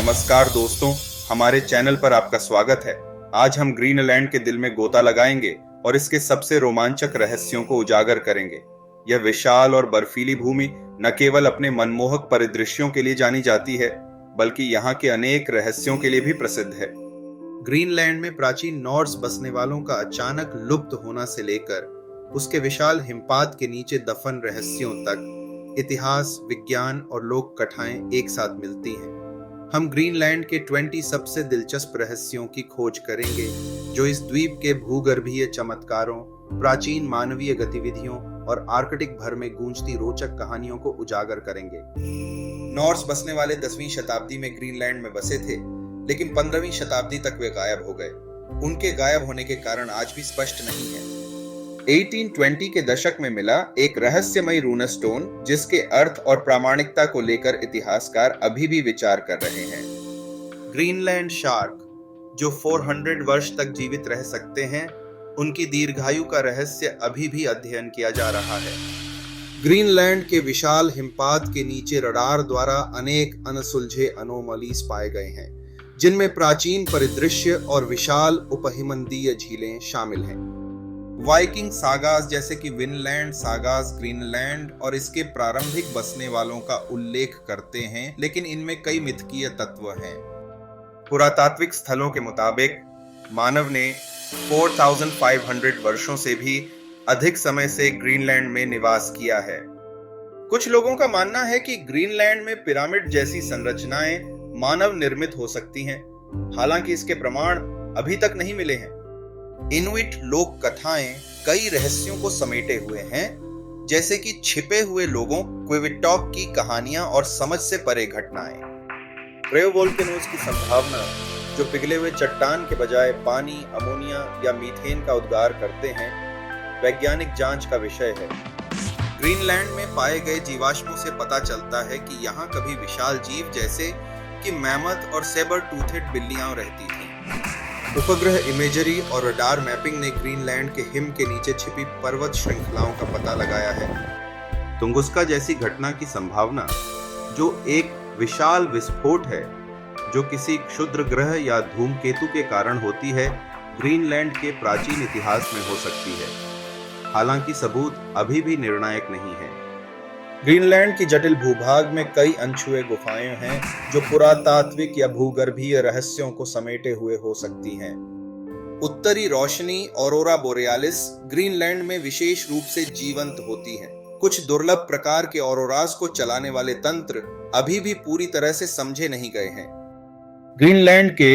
नमस्कार दोस्तों, हमारे चैनल पर आपका स्वागत है। आज हम ग्रीनलैंड के दिल में गोता लगाएंगे और इसके सबसे रोमांचक रहस्यों को उजागर करेंगे। यह विशाल और बर्फीली भूमि न केवल अपने मनमोहक परिदृश्यों के लिए जानी जाती है, बल्कि यहाँ के अनेक रहस्यों के लिए भी प्रसिद्ध है। ग्रीनलैंड में प्राचीन नॉर्स बसने वालों का अचानक लुप्त होना से लेकर उसके विशाल हिमपात के नीचे दफन रहस्यों तक इतिहास, विज्ञान और लोक कथाएं एक साथ मिलती हैं। हम ग्रीनलैंड के 20 सबसे दिलचस्प रहस्यों की खोज करेंगे जो इस द्वीप के भूगर्भीय चमत्कारों, प्राचीन मानवीय गतिविधियों और आर्कटिक भर में गूंजती रोचक कहानियों को उजागर करेंगे। नॉर्स बसने वाले 10वीं शताब्दी में ग्रीनलैंड में बसे थे, लेकिन 15वीं शताब्दी तक वे गायब हो गए। उनके गायब होने के कारण आज भी स्पष्ट नहीं है। 1820 के दशक में मिला एक रहस्यमयी रूनस्टोन जिसके अर्थ और प्रामाणिकता को लेकर इतिहासकार अभी भी विचार कर रहे हैं। ग्रीनलैंड शार्क, जो 400 वर्ष तक जीवित रह सकते हैं, उनकी दीर्घायु का रहस्य अभी भी अध्ययन किया जा रहा है। ग्रीनलैंड के विशाल हिमपात के नीचे रडार द्वारा अनेक अनसुलझे अनोमलीज पाए गए हैं, जिनमें प्राचीन परिदृश्य और विशाल उपहिमंदीय झीलें शामिल हैं। वाइकिंग सागास जैसे कि विनलैंड सागास ग्रीनलैंड और इसके प्रारंभिक बसने वालों का उल्लेख करते हैं, लेकिन इनमें कई मिथकीय तत्व हैं। पुरातात्विक स्थलों के मुताबिक मानव ने 4500 वर्षों से भी अधिक समय से ग्रीनलैंड में निवास किया है। कुछ लोगों का मानना है कि ग्रीनलैंड में पिरामिड जैसी संरचनाएं मानव निर्मित हो सकती हैं, हालांकि इसके प्रमाण अभी तक नहीं मिले हैं। इनुइट लोक कथाएं कई रहस्यों को समेटे हुए हैं, जैसे कि छिपे हुए लोगों, क्विविटॉक की कहानियां और समझ से परे घटनाएं। क्रेओवोल्केनोज की संभावना, जो पिघले हुए चट्टान के बजाय पानी, अमोनिया या मीथेन का उद्गार करते हैं, वैज्ञानिक जांच का विषय है। ग्रीनलैंड में पाए गए जीवाश्मों से पता चलता है कि यहाँ कभी विशाल जीव जैसे कि मैमथ और सेबर टूथेड बिल्लियां रहती थीं। उपग्रह इमेजरी और रडार मैपिंग ने ग्रीनलैंड के हिम के नीचे छिपी पर्वत श्रृंखलाओं का पता लगाया है। तुंगुस्का जैसी घटना की संभावना, जो एक विशाल विस्फोट है जो किसी क्षुद्र ग्रह या धूमकेतु के कारण होती है, ग्रीनलैंड के प्राचीन इतिहास में हो सकती है, हालांकि सबूत अभी भी निर्णायक नहीं है। ग्रीनलैंड की जटिल भूभाग में कई अनछुए गुफाएं हैं जो पुरातात्विक या भूगर्भीय रहस्यों को समेटे हुए हो सकती हैं। उत्तरी रोशनी ऑरोरा बोरेयालिस ग्रीनलैंड में विशेष रूप से जीवंत होती है। कुछ दुर्लभ प्रकार के ऑरोरास को चलाने वाले तंत्र अभी भी पूरी तरह से समझे नहीं गए हैं। ग्रीनलैंड के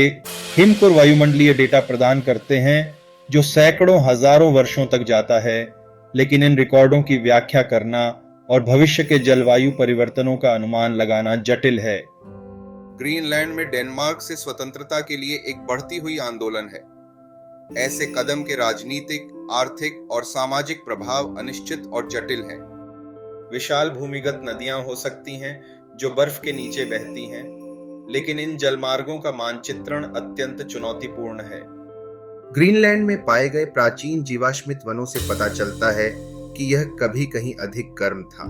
हिमकुर वायुमंडलीय डेटा प्रदान करते हैं जो सैकड़ों हजारों वर्षों तक जाता है, लेकिन इन रिकॉर्डों की व्याख्या करना और भविष्य के जलवायु परिवर्तनों का अनुमान लगाना जटिल है। ग्रीनलैंड में डेनमार्क से स्वतंत्रता के लिए एक बढ़ती हुई आंदोलन है। ऐसे कदम के राजनीतिक, आर्थिक और सामाजिक प्रभाव अनिश्चित और जटिल हैं। विशाल भूमिगत नदियां हो सकती हैं जो बर्फ के नीचे बहती हैं, लेकिन इन जलमार्गों का मानचित्रण अत्यंत चुनौतीपूर्ण है। ग्रीनलैंड में पाए गए प्राचीन जीवाश्मित वनों से पता चलता है कि यह कभी कहीं अधिक गर्म था।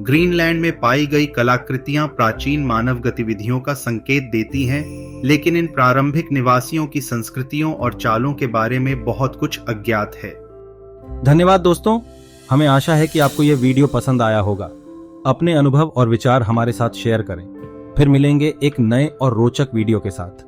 ग्रीनलैंड में पाई गई कलाकृतियां प्राचीन मानव गतिविधियों का संकेत देती हैं, लेकिन इन प्रारंभिक निवासियों की संस्कृतियों और चालों के बारे में बहुत कुछ अज्ञात है। धन्यवाद दोस्तों, हमें आशा है कि आपको यह वीडियो पसंद आया होगा। अपने अनुभव और विचार हमारे साथ शेयर करें। फिर मिलेंगे एक नए और रोचक वीडियो के साथ।